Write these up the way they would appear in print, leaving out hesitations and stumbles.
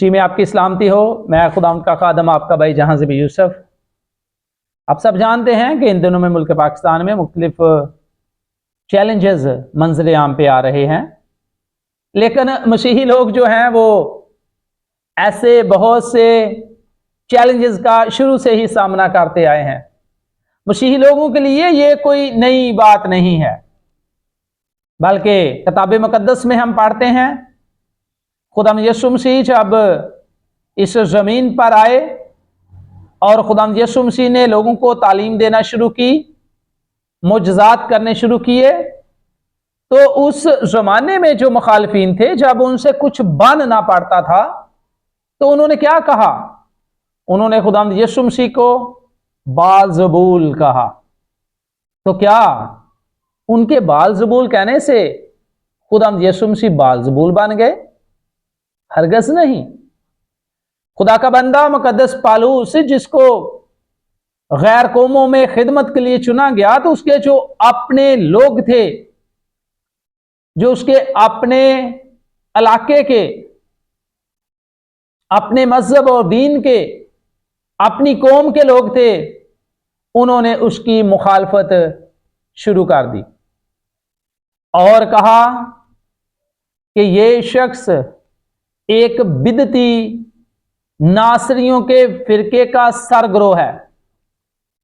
जी में आपकी सलामती हो। मैं खुदावंद का खादम आपका भाई जहांज़बी यूसुफ। आप सब जानते हैं कि इन दिनों में मुल्क पाकिस्तान में मुख्तलिफ चैलेंजेस मंजिल आम पे आ रहे हैं, लेकिन मसीही लोग जो हैं वो ऐसे बहुत से चैलेंजेस का शुरू से ही सामना करते आए हैं। मसीही लोगों के लिए ये कोई नई बात नहीं है, बल्कि किताब मुकद्दस में हम पढ़ते हैं खुदा यीशु मसीह जब इस ज़मीन पर आए और खुदा यीशु मसीह ने लोगों को तालीम देना शुरू की, मुजज़ात करने शुरू किए, तो उस ज़माने में जो मुखालफीन थे, जब उनसे कुछ बन ना पड़ता था तो उन्होंने क्या कहा? उन्होंने खुदा यीशु मसीह को बाज़बूल कहा। तो क्या उनके बाज़बूल कहने से खुदा यीशु मसीह बाज़बूल बन गए? हरगिज़ नहीं। खुदा का बंदा मुकद्दस पालूस, जिसको गैर कौमों में खिदमत के लिए चुना गया, तो उसके जो अपने लोग थे, जो उसके अपने इलाके के, अपने मजहब और दीन के, अपनी कौम के लोग थे, उन्होंने उसकी मुखालफत शुरू कर दी और कहा कि ये शख्स एक बिदती नासरियों के फिरके का सरगरोह है।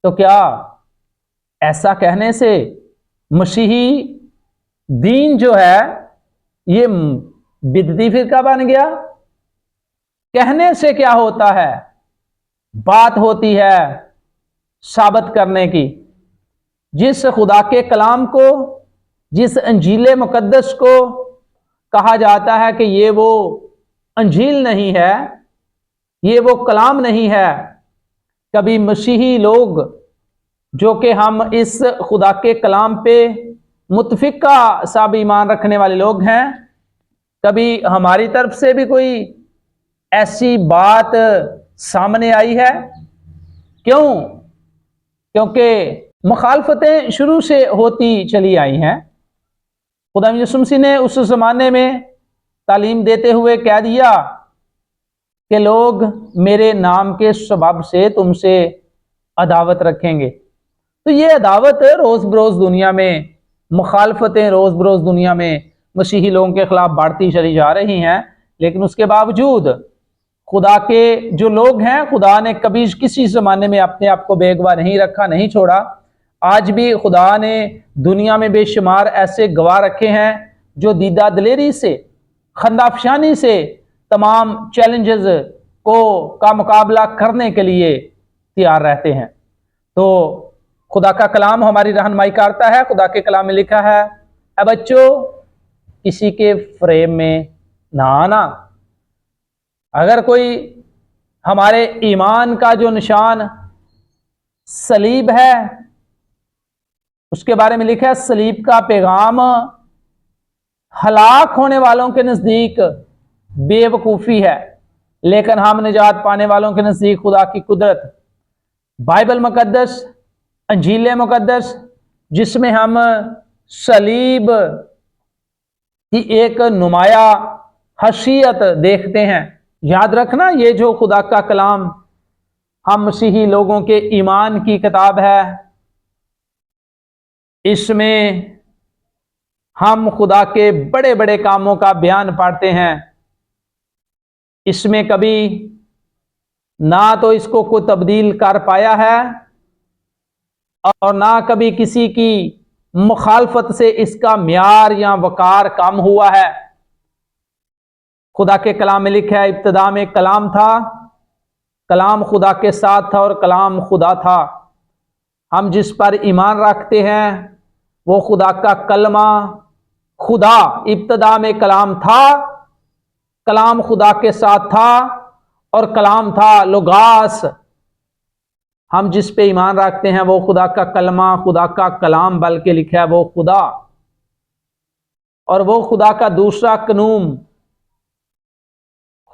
तो क्या ऐसा कहने से मसीही दीन जो है ये बिदती फिरका बन गया? कहने से क्या होता है? बात होती है साबित करने की। जिस खुदा के कलाम को, जिस अंजील मुकद्दस को कहा जाता है कि ये वो अंजील नहीं है, ये वो कलाम नहीं है, कभी मसीही लोग जो कि हम इस खुदा के कलाम पे मुतफिका सा भी ईमान रखने वाले लोग हैं, कभी हमारी तरफ से भी कोई ऐसी बात सामने आई है? क्यों? क्योंकि मुखालफतें शुरू से होती चली आई हैं। खुदा यीशु मसीह ने उस ज़माने में तालीम देते हुए कह दिया कि लोग मेरे नाम के सबब से तुमसे अदावत रखेंगे। तो ये अदावत रोज़ बरोज़ दुनिया में, मुखालफतें रोज़ बरोज़ दुनिया में मसीही लोगों के खिलाफ बढ़ती चली जा रही हैं, लेकिन उसके बावजूद खुदा के जो लोग हैं, खुदा ने कभी किसी ज़माने में अपने आप को बेगवा नहीं रखा, नहीं छोड़ा। आज भी खुदा ने दुनिया में बेशुमार ऐसे गवाह रखे हैं जो दीदा दिलेरी से, खंदाफशानी से तमाम चैलेंजेस का मुकाबला करने के लिए तैयार रहते हैं। तो खुदा का कलाम हमारी रहनुमाई करता है। खुदा के कलाम में लिखा है, ऐ बच्चों किसी के फ्रेम में ना आना। अगर कोई हमारे ईमान का जो निशान सलीब है, उसके बारे में लिखा है, सलीब का पैगाम हलाक होने वालों के नजदीक बेवकूफ़ी है, लेकिन हम निजात पाने वालों के नजदीक खुदा की कुदरत। बाइबल मुकद्दस, अंजील मुकद्दस, जिसमें हम सलीब की एक नुमाया हसीयत देखते हैं। याद रखना, ये जो खुदा का कलाम हम मसीही लोगों के ईमान की किताब है, इसमें हम खुदा के बड़े बड़े कामों का बयान पढ़ते हैं। इसमें कभी ना तो इसको कोई तब्दील कर पाया है और ना कभी किसी की मुखालफत से इसका म्यार या वकार कम हुआ है। खुदा के कलाम में लिखा है, इब्तिदा में कलाम था, कलाम खुदा के साथ था और कलाम खुदा था। हम जिस पर ईमान रखते हैं वो खुदा का कलमा, खुदा इब्तिदा में कलाम था, कलाम खुदा के साथ था और कलाम था लोगास। हम जिस पे ईमान रखते हैं वो खुदा का कलमा, खुदा का कलाम, बल्कि लिखा है वो खुदा, और वो खुदा का दूसरा कनूम,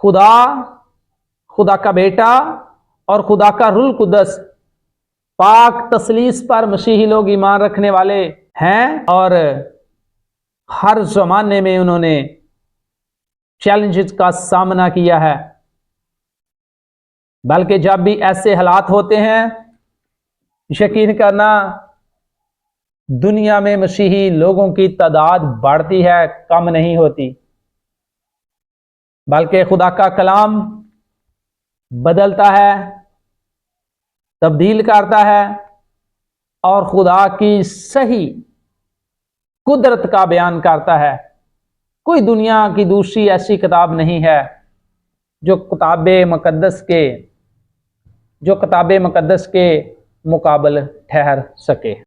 खुदा, खुदा का बेटा और खुदा का रूह कुदस, पाक तसलीस पर मसीही लोग ईमान रखने वाले हैं और हर जमाने में उन्होंने चैलेंजेस का सामना किया है। बल्कि जब भी ऐसे हालात होते हैं, यकीन करना दुनिया में मसीही लोगों की तादाद बढ़ती है, कम नहीं होती। बल्कि खुदा का कलाम बदलता है, तब्दील करता है और खुदा की सही कुदरत का बयान करता है। कोई दुनिया की दूसरी ऐसी किताब नहीं है जो किताब मुकद्दस के मुकाबले ठहर सके।